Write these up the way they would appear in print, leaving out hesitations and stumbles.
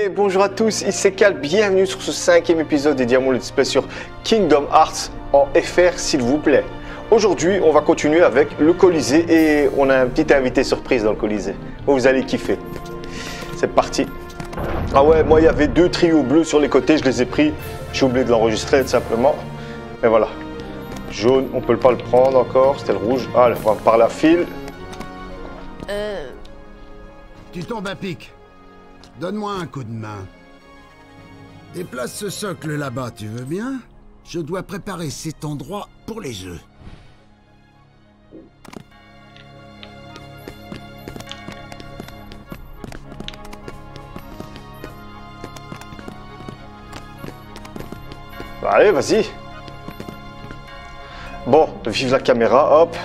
Et bonjour à tous, ici Cal, bienvenue sur ce 5e épisode des Diamants Let's Play sur Kingdom Hearts en FR s'il vous plaît. Aujourd'hui on va continuer avec le Colisée et on a un petit invité surprise dans le Colisée. Vous allez kiffer. C'est parti. Ah ouais, moi il y avait 2 trios bleus sur les côtés, je les ai pris. J'ai oublié de l'enregistrer tout simplement. Mais voilà. Jaune, on peut pas le prendre encore, c'était le rouge. Ah, on va par la file. Tu tombes à pic. Donne-moi un coup de main. Déplace ce socle là-bas, tu veux bien? Je dois préparer cet endroit pour les jeux. Allez, vas-y. Bon, vive la caméra, hop.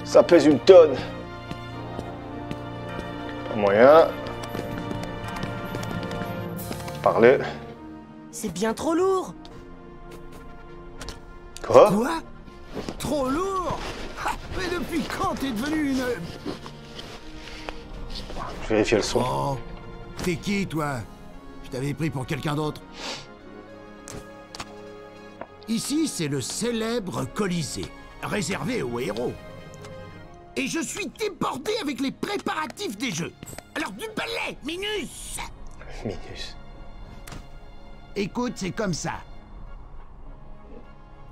Ça pèse une tonne. Pas moyen. Parler. C'est bien trop lourd. Quoi? Quoi? Trop lourd? Ah, mais depuis quand t'es devenu une... Je vérifie le son. Oh, t'es qui, toi? Je t'avais pris pour quelqu'un d'autre. Ici, c'est le célèbre Colisée, réservé aux héros. Et je suis débordé avec les préparatifs des jeux. Alors du balai, Minus! Minus. Écoute, c'est comme ça.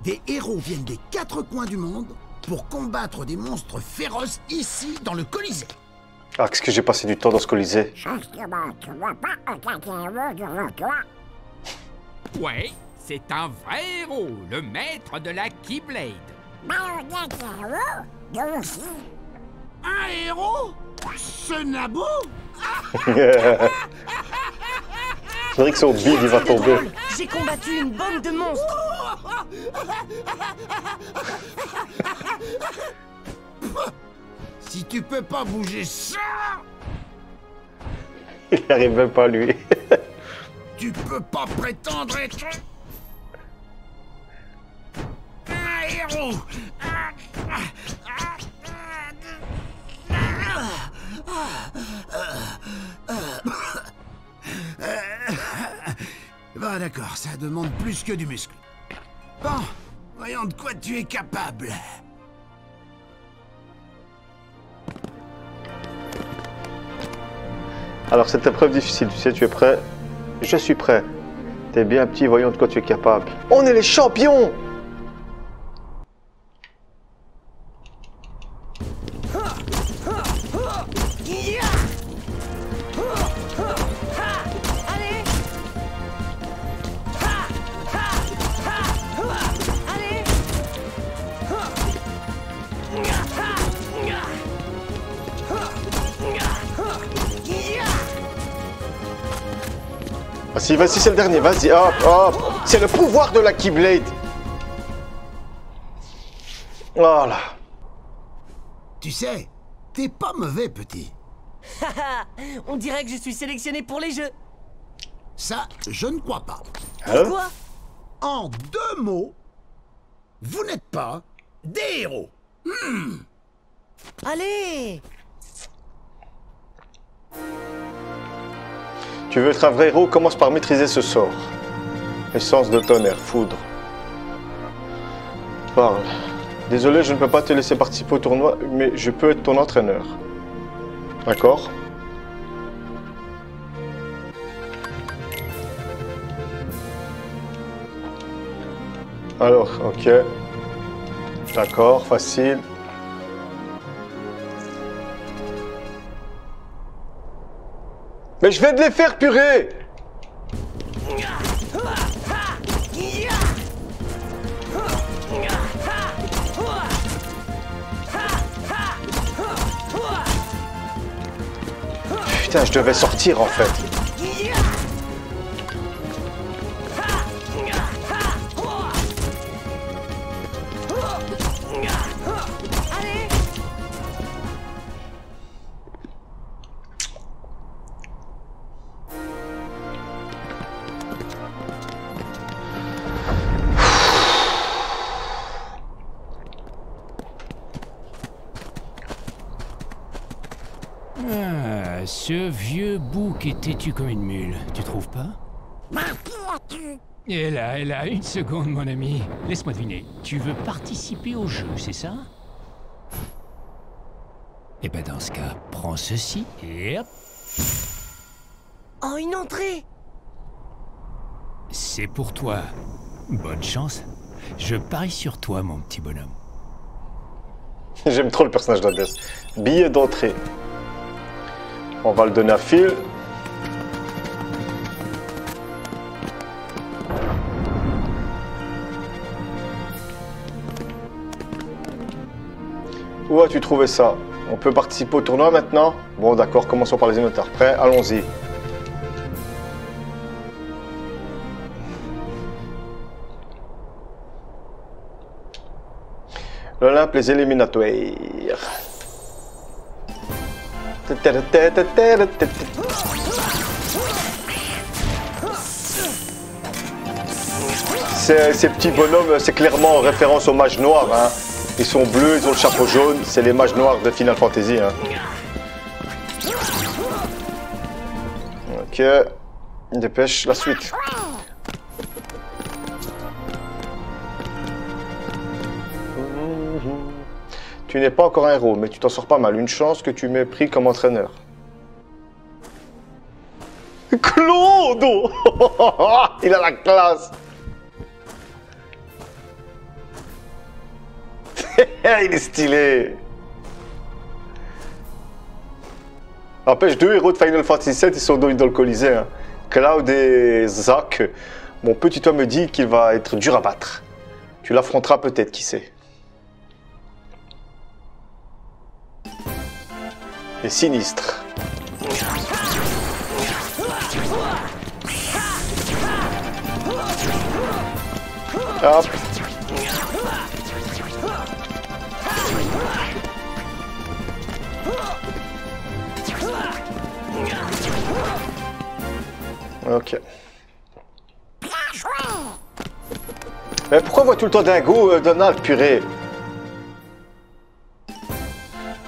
Des héros viennent des 4 coins du monde pour combattre des monstres féroces ici, dans le Colisée. Ah, qu'est-ce que j'ai passé du temps dans ce Colisée? Justement, tu vois pas un héros devant toi? Ouais, c'est un vrai héros, le maître de la Keyblade. Ben, on dit héros, nous aussi. Un héros? Ce Nabo? Je dirais que son bide il va tomber. J'ai combattu une bande de monstres. Si tu peux pas bouger ça, Il n'arrive même pas lui. tu peux pas prétendre être un héros. Bah d'accord, ça demande plus que du muscle. Bon, voyons de quoi tu es capable. Alors cette épreuve difficile, tu sais, tu es prêt? Je suis prêt. T'es bien petit, voyons de quoi tu es capable. On est les champions! Allez. Allez. Vas-y, vas-y, c'est le dernier, vas-y, hop, hop. C'est le pouvoir de la Keyblade. Voilà. Tu sais, t'es pas mauvais, petit. On dirait que je suis sélectionné pour les jeux. Ça, je ne crois pas. Hein? Quoi? En 2 mots, vous n'êtes pas des héros. Allez. Tu veux être un vrai héros, commence par maîtriser ce sort. Essence de tonnerre, foudre. Parle. Désolé, je ne peux pas te laisser participer au tournoi, mais je peux être ton entraîneur. D'accord? Alors, ok. D'accord, facile. Mais je vais de les faire, purée! Putain, je devais sortir en fait. Allez. Ce Ce vieux bouc est têtu comme une mule, tu trouves pas? Et là, une seconde, mon ami. Laisse-moi deviner. Tu veux participer au jeu, c'est ça? Eh ben dans ce cas, prends ceci et hop. Oh, une entrée! C'est pour toi. Bonne chance. Je parie sur toi, mon petit bonhomme. J'aime trop le personnage d'Hades. Billet d'entrée. On va le donner à Phil. Où as-tu trouvé ça? On peut participer au tournoi maintenant? Bon d'accord, commençons par les émetteurs. Prêt? Allons-y. L'Olympe, les éliminatoires. Ces petits bonhommes, c'est clairement en référence aux mages noirs. Hein. Ils sont bleus, ils ont le chapeau jaune. C'est les mages noirs de Final Fantasy. Hein. Ok. Dépêche la suite. Tu n'es pas encore un héros, mais tu t'en sors pas mal. Une chance que tu m'aies pris comme entraîneur. Claude! Il a la classe! Il est stylé! N'empêche, deux héros de Final Fantasy VII, ils sont dans le Colisée. Hein. Cloud et Zack. Mon petit toi me dit qu'il va être dur à battre. Tu l'affronteras peut-être, qui sait. Et sinistre. Hop. Ok. Mais pourquoi vois tout le temps Dingo, Donald, purée?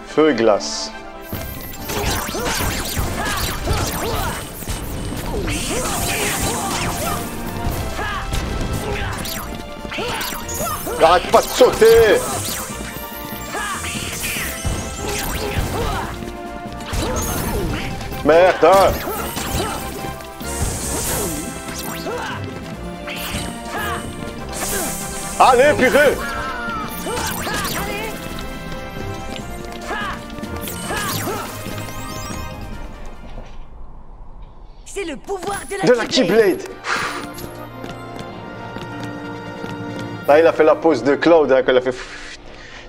Feu et glace. Arrête pas de sauter! Merde! Allez, purée! C'est le pouvoir de De la Keyblade! Là, il a fait la pose de Cloud, hein, quand il a fait...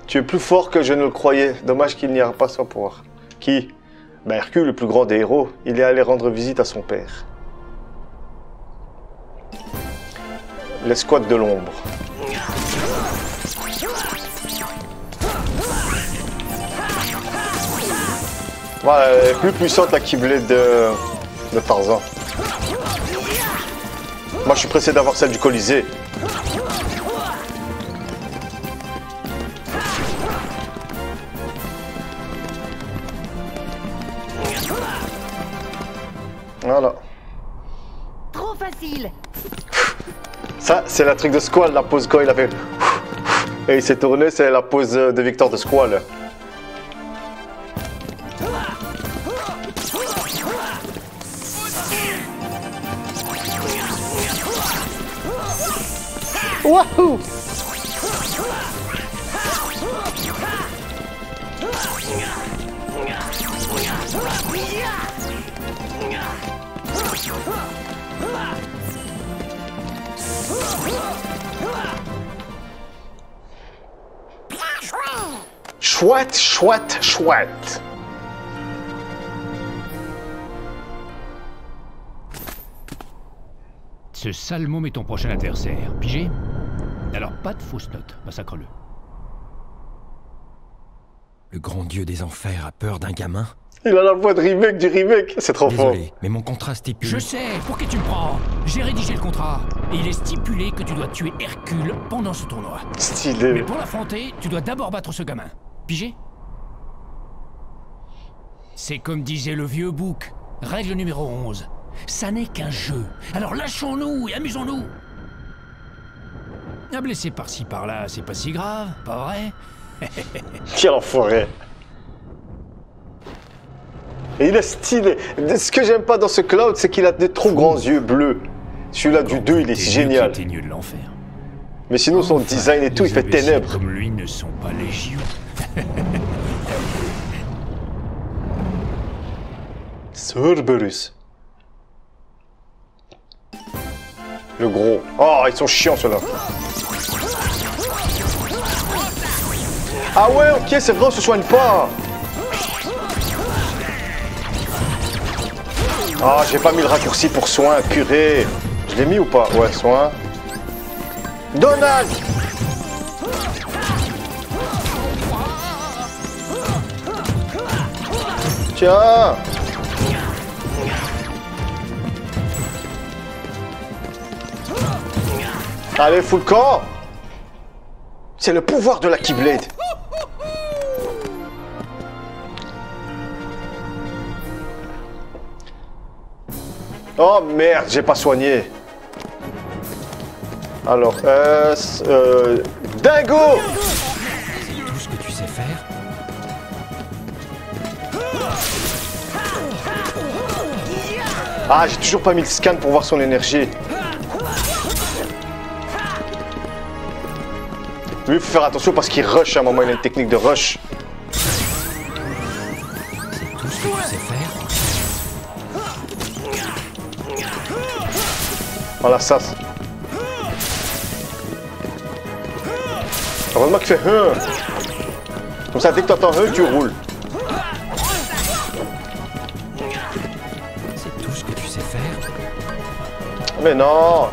Tu es plus fort que je ne le croyais. Dommage qu'il n'y aura pas son pouvoir. Qui? Ben, Hercule, le plus grand des héros. Il est allé rendre visite à son père. L'escouade de l'ombre. Voilà, elle est plus puissante la Keyblade de Tarzan. Moi, je suis pressé d'avoir celle du Colisée. Voilà. Trop facile. Ça, c'est la truc de Squall, la pose quand il a fait... Et il s'est tourné, c'est la pose de Victor de Squall. Wouhou! Chouette, chouette, chouette. Ce sale môme est ton prochain adversaire, pigé? Alors pas de fausses notes, massacre-le. Le grand dieu des enfers a peur d'un gamin? Il a la voix de remake du remake, c'est trop fort. Désolé, mais mon contrat stipule... Je sais, pour qui tu me prends? J'ai rédigé le contrat, et il est stipulé que tu dois tuer Hercule pendant ce tournoi. Stylé. Mais pour l'affronter, tu dois d'abord battre ce gamin. Pigé? C'est comme disait le vieux bouc. Règle numéro 11. Ça n'est qu'un jeu. Alors lâchons-nous et amusons-nous. Un blessé par-ci par-là, c'est pas si grave, pas vrai? Quel enfoiré. Et il est stylé. Ce que j'aime pas dans ce Cloud, c'est qu'il a des trop grands yeux bleus. Celui-là du 2, il est génial. Ténue de l'enfer. Mais sinon, son design et tout, il fait ténèbres. Comme lui ne sont pas légion. Cerberus. Le gros. Oh, ils sont chiants ceux-là. Ah ouais, ok, c'est vrai, on se soigne pas. Ah, j'ai pas mis le raccourci pour soin, purée. Je l'ai mis ou pas? Ouais, soin. Donald! Tiens! Allez, full camp! C'est le pouvoir de la Keyblade. Oh merde, j'ai pas soigné. Alors, Dingo! C'est tout ce que tu sais faire? Ah, j'ai toujours pas mis le scan pour voir son énergie. Lui, il faut faire attention parce qu'il rush à un moment, il a une technique de rush. C'est tout ce que tu sais faire? Voilà, ça. Heureusement qu'il fait Comme ça, dès que tu entends tu roules. C'est tout ce que tu sais faire? Mais non!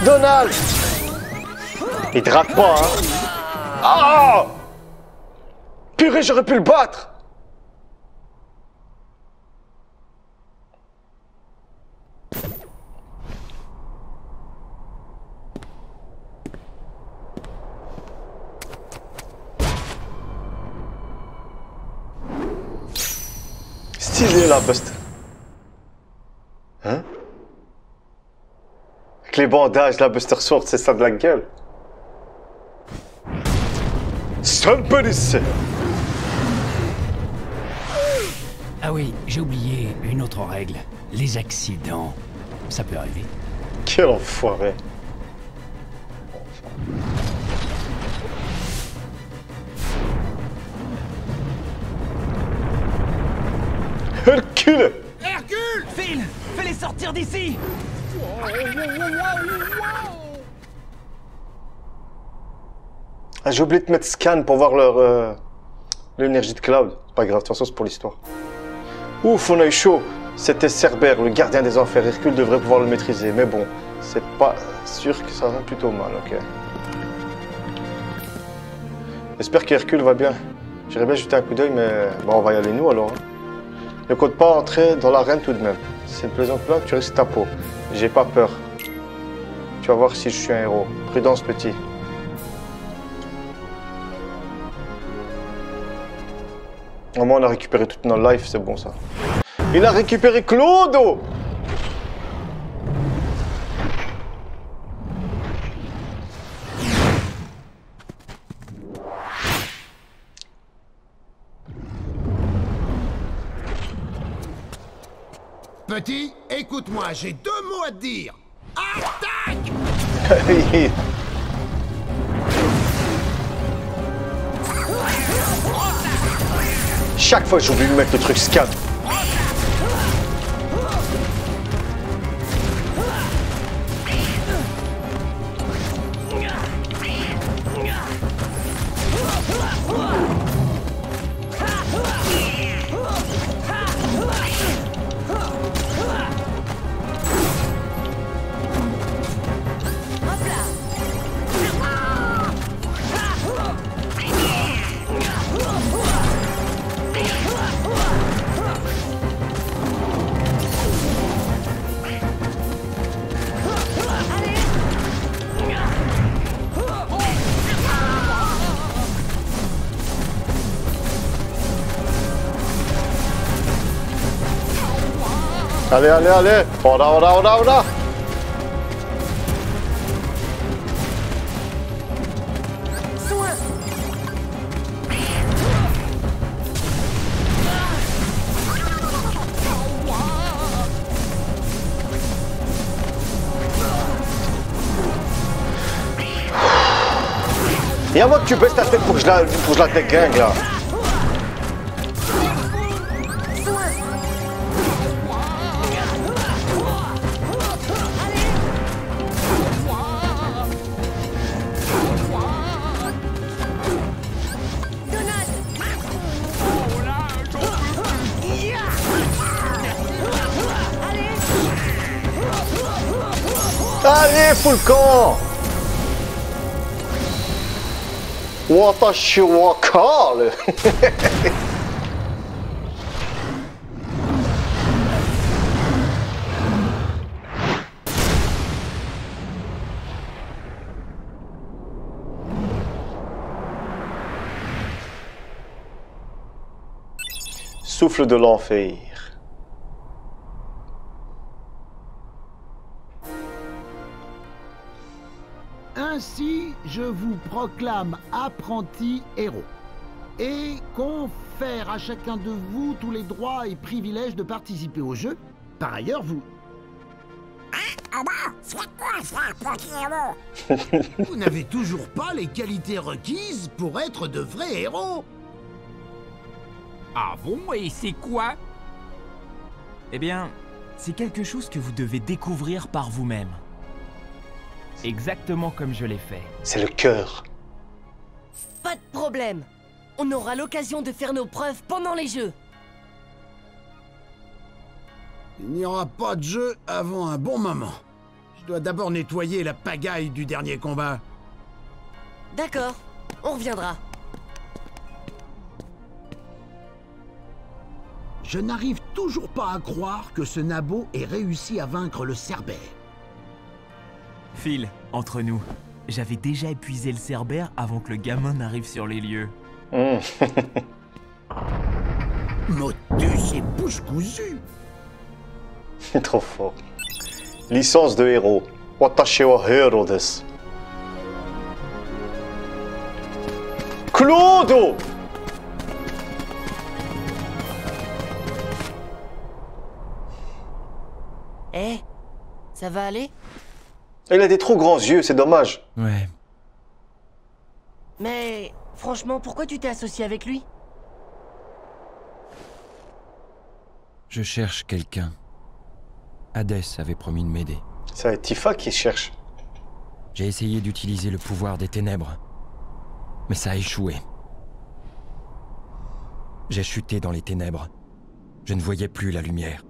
Donald! Il te rate pas, hein? Ah! Purée, j'aurais pu le battre! Stylé la Buster. Hein? Avec les bandages, la Buster Sword, c'est ça de la gueule. Cerberus! Ah oui, j'ai oublié une autre règle. Les accidents. Ça peut arriver. Quel enfoiré. Hercule! Hercule! Phil, fais-les sortir d'ici! Ah, j'ai oublié de mettre scan pour voir leur l'énergie de Cloud. C'est pas grave, de toute façon c'est pour l'histoire. Ouf, on a eu chaud. C'était Cerber, le gardien des enfers. Hercule devrait pouvoir le maîtriser, mais bon, c'est pas sûr que ça va plutôt mal, ok. J'espère qu'Hercule va bien. J'irais bien jeter un coup d'œil, mais bon, on va y aller nous alors. Hein. Ne compte pas entrer dans l'arène tout de même. Si c'est une plaisante là, tu risques ta peau. J'ai pas peur. Tu vas voir si je suis un héros. Prudence, petit. Au moins, on a récupéré toutes nos lives, c'est bon ça. Il a récupéré Clodo! Petit, écoute-moi, j'ai 2 mots à te dire. Attaque! Chaque fois, j'oublie de mettre le truc scan. Allez, allez, allez. On a. Y'a moi que tu baisses ta tête pour que je la déglingue là. Allez, full camp. Watashi wa kale. Souffle de l'enfer. Ainsi, je vous proclame apprenti héros et confère à chacun de vous tous les droits et privilèges de participer au jeu. Par ailleurs, vous C'est quoi ça, petit héros? Vous n'avez toujours pas les qualités requises pour être de vrais héros. Ah bon, et c'est quoi? Eh bien, c'est quelque chose que vous devez découvrir par vous-même. Exactement comme je l'ai fait. C'est le cœur. Pas de problème. On aura l'occasion de faire nos preuves pendant les jeux. Il n'y aura pas de jeu avant un bon moment. Je dois d'abord nettoyer la pagaille du dernier combat. D'accord, on reviendra. Je n'arrive toujours pas à croire que ce nabo ait réussi à vaincre le Cerbère. Phil, entre nous, j'avais déjà épuisé le Cerbère avant que le gamin n'arrive sur les lieux. Motus et bouche cousue. Trop fort. Licence de héros. Watashi wa hero desu. Clodo! Eh, ça va aller? Il a des trop grands yeux, c'est dommage. Ouais. Mais franchement, pourquoi tu t'es associé avec lui? Je cherche quelqu'un. Hadès avait promis de m'aider. C'est Tifa qui cherche. J'ai essayé d'utiliser le pouvoir des ténèbres, mais ça a échoué. J'ai chuté dans les ténèbres. Je ne voyais plus la lumière.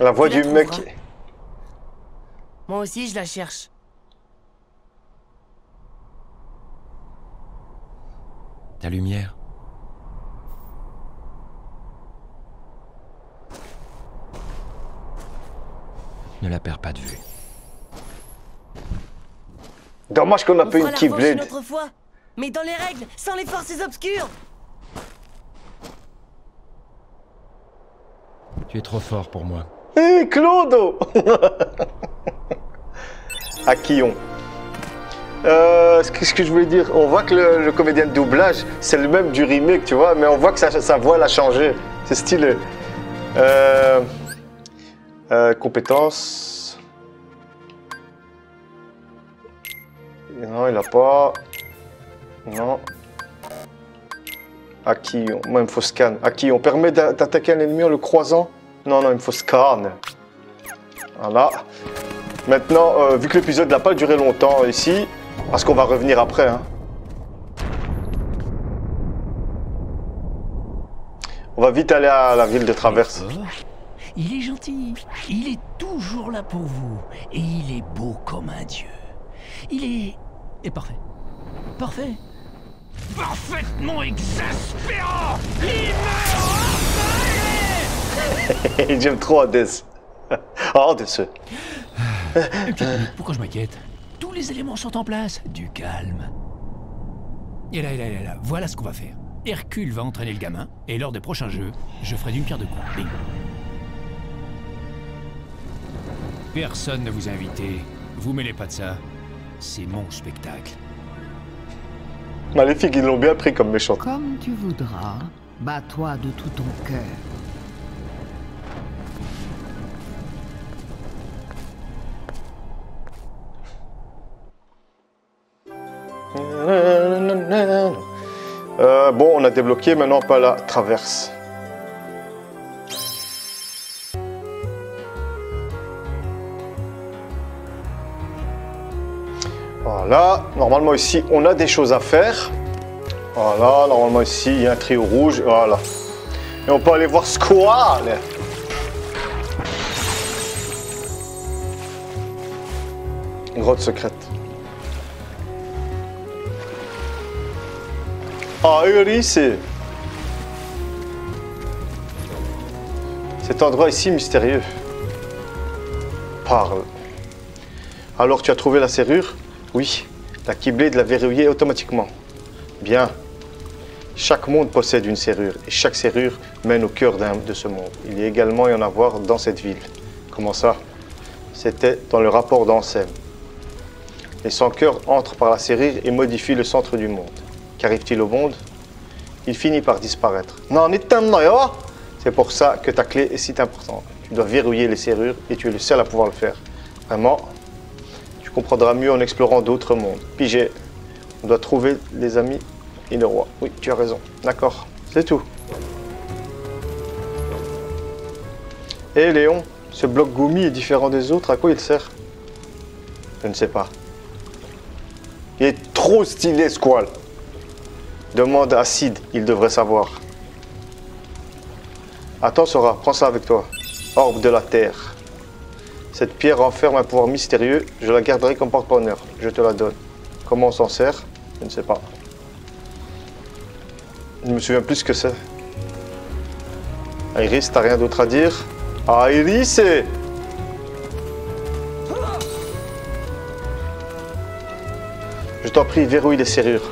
La voix Tu la du mec. trouveras. Moi aussi, je la cherche. Ta lumière? Ne la perds pas de vue. Dommage qu'on a On pas fera une la revanche une Keyblade. autre fois. Mais dans les règles, sans les forces obscures. Tu es trop fort pour moi. Hé, Clodo! Akillon. Ce que je voulais dire, on voit que le comédien de doublage, c'est le même du remake, tu vois, mais on voit que sa voix, elle a changé. C'est stylé. Compétences. Non, il a pas. Non. Akillon. Moi, il me faut scan. Akillon permet d'attaquer un ennemi en le croisant. Non, non, il me faut scan. Voilà. Maintenant, vu que l'épisode n'a pas duré longtemps ici, parce qu'on va revenir après, hein. On va vite aller à la ville de Traverse. Il est gentil, il est toujours là pour vous, et il est beau comme un dieu. Il est parfait. Parfait. Parfaitement exaspérant. J'aime trop Hadès. Oh, Hadès. Une petite minute, pourquoi je m'inquiète? Tous les éléments sont en place. Du calme. Et là, voilà ce qu'on va faire. Hercule va entraîner le gamin, et lors des prochains jeux, je ferai d'une pierre deux coups. Bing. Personne ne vous a invité. Vous mêlez pas de ça. C'est mon spectacle. Maléfique, ils l'ont bien pris comme méchant. Comme tu voudras, bats-toi de tout ton cœur. Bon, on a débloqué, maintenant pas la traverse. Voilà, normalement ici on a des choses à faire. Voilà, normalement ici il y a un trio rouge, voilà. Et on peut aller voir Squall. Grotte secrète. Ah, Eurydice. Cet endroit ici mystérieux. Parle. Alors tu as trouvé la serrure? Oui, la Keyblade l'a verrouillée automatiquement. Bien. Chaque monde possède une serrure et chaque serrure mène au cœur de ce monde. Il y a également y en avoir dans cette ville. Comment ça? C'était dans le rapport d'Ansem. Les sans-cœurs entrent par la serrure et modifient le centre du monde. Qu'arrive-t-il au monde? Il finit par disparaître. Non, c'est pour ça que ta clé est si importante. Tu dois verrouiller les serrures et tu es le seul à pouvoir le faire. Vraiment, tu comprendras mieux en explorant d'autres mondes. Pigé, on doit trouver les amis et le roi. Oui, tu as raison. D'accord, c'est tout. Et Léon, ce bloc Gumi est différent des autres. À quoi il sert? Je ne sais pas. Il est trop stylé, Squall. Demande à Sid, il devrait savoir. Attends, Sora, prends ça avec toi. Orbe de la terre. Cette pierre renferme un pouvoir mystérieux. Je la garderai comme porte-bonheur. Je te la donne. Comment on s'en sert? Je ne sais pas. Je me souviens plus ce que c'est. Iris, t'as rien d'autre à dire? Ah, Iris! Je t'en prie, verrouille les serrures.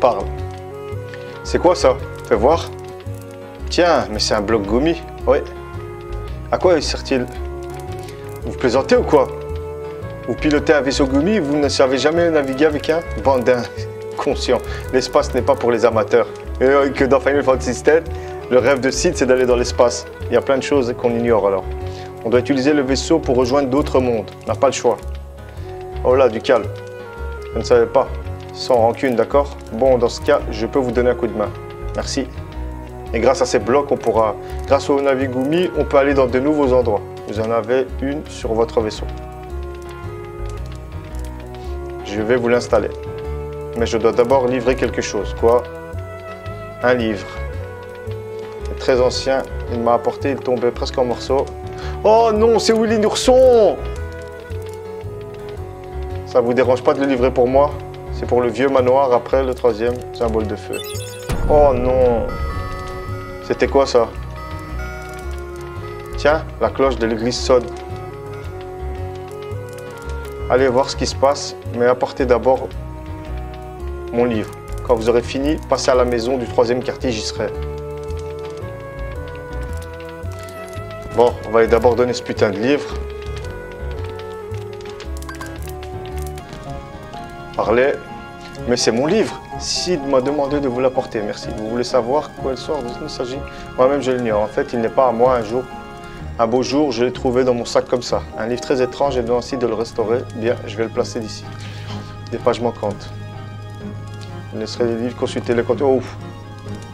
Parle. C'est quoi ça? Fais voir. Tiens, mais c'est un bloc Gumi. Oui. À quoi sert-il? Vous plaisantez ou quoi? Vous pilotez un vaisseau Gumi, vous ne savez jamais naviguer avec un? Bande d'inconscients. L'espace n'est pas pour les amateurs. Et que dans Final Fantasy VII, le rêve de Sid, c'est d'aller dans l'espace. Il y a plein de choses qu'on ignore alors. On doit utiliser le vaisseau pour rejoindre d'autres mondes. On n'a pas le choix. Oh là, du calme. Je ne savais pas. Sans rancune, d'accord? Bon, dans ce cas, je peux vous donner un coup de main. Merci. Et grâce à ces blocs, on pourra... Grâce au Navigumi, on peut aller dans de nouveaux endroits. Vous en avez une sur votre vaisseau. Je vais vous l'installer. Mais je dois d'abord livrer quelque chose. Quoi? Un livre. C'est très ancien. Il m'a apporté, il tombait presque en morceaux. Oh non, c'est Willy l'ourson! Ça vous dérange pas de le livrer pour moi? C'est pour le vieux manoir, après le troisième, symbole de feu. Oh non! C'était quoi ça? Tiens, la cloche de l'église sonne. Allez voir ce qui se passe, mais apportez d'abord mon livre. Quand vous aurez fini, passez à la maison du troisième quartier, j'y serai. Bon, on va d'abord donner ce putain de livre. Parlez. Mais c'est mon livre. Sid m'a demandé de vous l'apporter. Merci. Vous voulez savoir quoi il sort? Il s'agit. Moi-même, je l'ignore. En fait, il n'est pas à moi un jour. Un beau jour, je l'ai trouvé dans mon sac comme ça. Un livre très étrange et dois ainsi de le restaurer. Bien, je vais le placer d'ici. Des pages manquantes. Je laisserai les livres, consulter les comptes. Oh,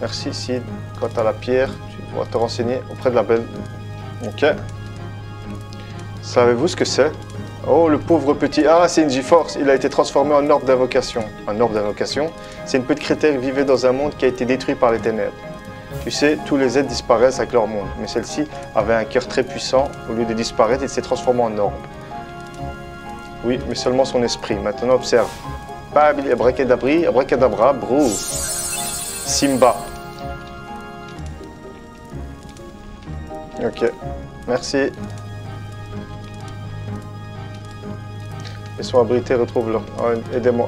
merci Sid. Quant à la pierre, tu dois te renseigner auprès de la belle. Ok. Savez-vous ce que c'est? Oh, le pauvre petit... Ah, c'est une G-Force. Il a été transformé en orbe d'invocation. Un orbe d'invocation, c'est une petite créature qui vivait dans un monde qui a été détruit par les ténèbres. Tu sais, tous les êtres disparaissent avec leur monde. Mais celle-ci avait un cœur très puissant. Au lieu de disparaître, il s'est transformé en orbe. Oui, mais seulement son esprit. Maintenant, observe. Abracadabri, abracadabra, brou. Simba. Ok. Merci. Ils sont abrités, retrouve-le. Aidez-moi.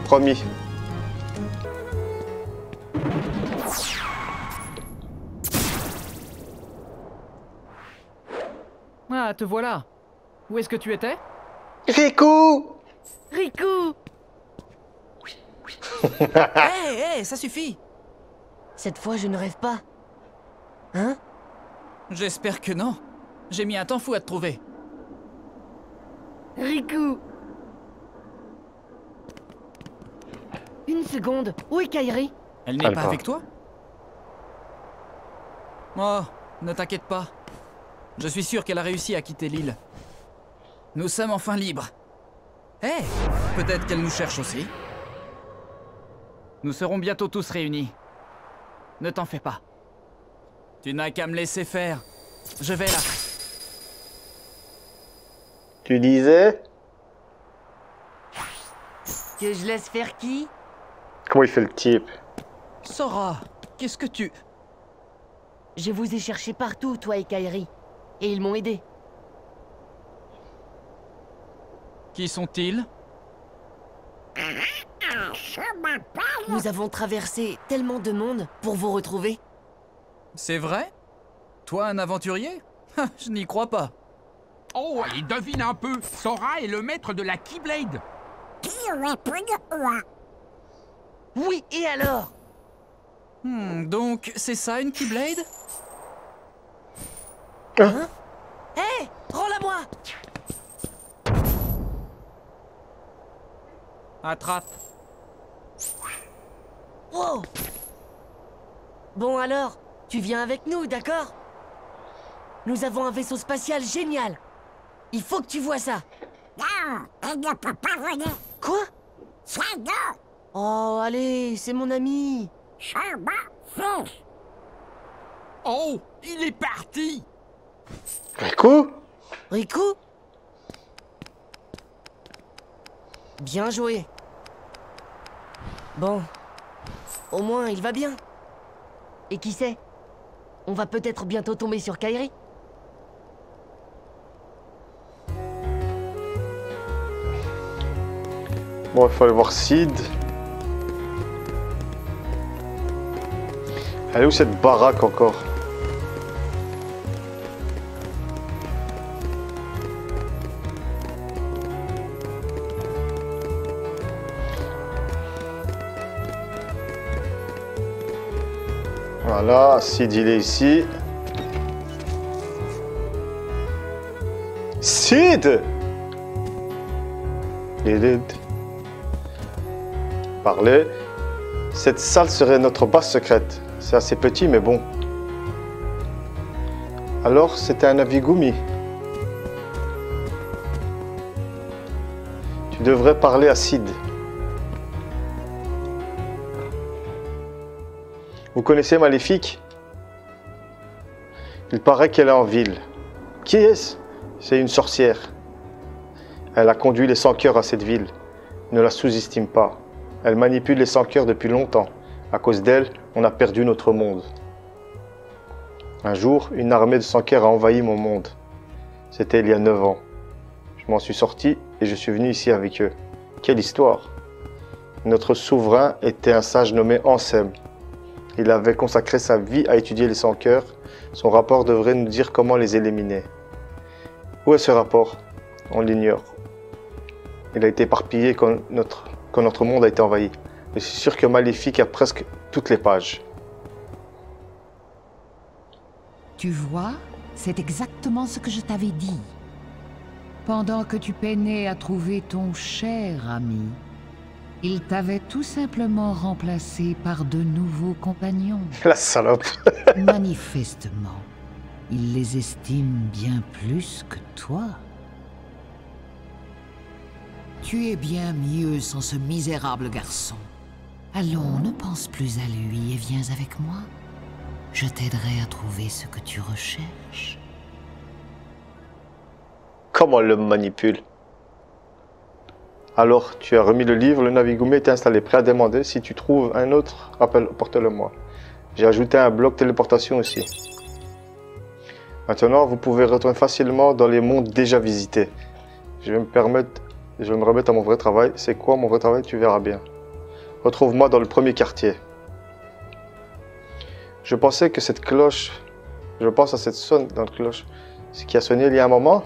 Promis. Ah, te voilà. Où est-ce que tu étais? Riku! Riku! Hé, ça suffit. Cette fois, je ne rêve pas. Hein? J'espère que non. J'ai mis un temps fou à te trouver. Riku! Une seconde, où est Kairi? Elle n'est Elle pas part. avec toi? Oh, ne t'inquiète pas. Je suis sûr qu'elle a réussi à quitter l'île. Nous sommes enfin libres. Hé, peut-être qu'elle nous cherche aussi. Nous serons bientôt tous réunis. Ne t'en fais pas. Tu n'as qu'à me laisser faire. Je vais là. Tu disais? Que je laisse faire qui? Comment il fait le type? Sora, qu'est-ce que tu... Je vous ai cherché partout, toi et Kairi. Et ils m'ont aidé. Qui sont-ils? Nous avons traversé tellement de monde pour vous retrouver. C'est vrai? Toi, un aventurier? Je n'y crois pas. Oh, et devine un peu, Sora est le maître de la Keyblade. Oui, et alors? Donc, c'est ça une Keyblade? Hein? Hé! Rends-la-moi! Attrape. Wow! Bon alors, tu viens avec nous, d'accord? Nous avons un vaisseau spatial génial. Il faut que tu vois ça. Non, elle ne peut pas voler. Quoi? Shadow, Oh, allez, c'est mon ami. Sharma, Fish. Oh, il est parti. Riku? Riku? Bien joué. Bon, au moins il va bien. Et qui sait? On va peut-être bientôt tomber sur Kairi. Bon, il faut aller voir Sid. Elle est où cette baraque encore? Voilà, Sid il est ici. Sid! Parler. Cette salle serait notre base secrète. C'est assez petit, mais bon. Alors, c'était un Navigumi. Tu devrais parler à Sid. Vous connaissez Maléfique? Il paraît qu'elle est en ville. Qui est-ce? C'est une sorcière. Elle a conduit les sans-cœurs à cette ville. Ne la sous-estime pas. Elle manipule les sans-cœurs depuis longtemps. À cause d'elle, on a perdu notre monde. Un jour, une armée de sans-cœurs a envahi mon monde. C'était il y a 9 ans. Je m'en suis sorti et je suis venu ici avec eux. Quelle histoire! Notre souverain était un sage nommé Ansem. Il avait consacré sa vie à étudier les sans-cœurs. Son rapport devrait nous dire comment les éliminer. Où est ce rapport? On l'ignore. Il a été éparpillé quand notre monde a été envahi. Je suis sûr que Maléfique a presque toutes les pages. Tu vois, c'est exactement ce que je t'avais dit. Pendant que tu peinais à trouver ton cher ami, il t'avait tout simplement remplacé par de nouveaux compagnons. La salope. Manifestement, il les estime bien plus que toi. Tu es bien mieux sans ce misérable garçon. Allons, ne pense plus à lui et viens avec moi. Je t'aiderai à trouver ce que tu recherches. Comment elle le manipule? Alors, tu as remis le livre, le Navigumi est installé, prêt à demander. Si tu trouves un autre, porte-le-moi. J'ai ajouté un bloc téléportation aussi. Maintenant, vous pouvez retourner facilement dans les mondes déjà visités. Je vais me permettre Et je vais me remettre à mon vrai travail. C'est quoi mon vrai travail? Tu verras bien. Retrouve-moi dans le premier quartier. Je pensais que cette cloche... Je pense à cette sonne dans la cloche. Ce qui a sonné il y a un moment,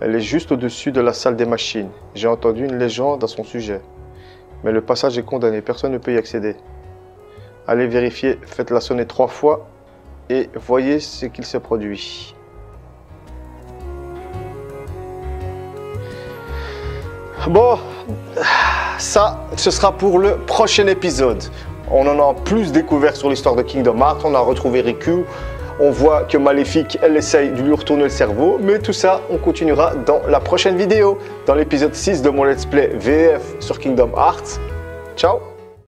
elle est juste au-dessus de la salle des machines. J'ai entendu une légende à son sujet. Mais le passage est condamné. Personne ne peut y accéder. Allez vérifier. Faites-la sonner 3 fois. Et voyez ce qu'il se produit. Bon, ça, ce sera pour le prochain épisode. On en a plus découvert sur l'histoire de Kingdom Hearts. On a retrouvé Riku. On voit que Maléfique, elle essaye de lui retourner le cerveau. Mais tout ça, on continuera dans la prochaine vidéo. Dans l'épisode 6 de mon Let's Play VF sur Kingdom Hearts. Ciao!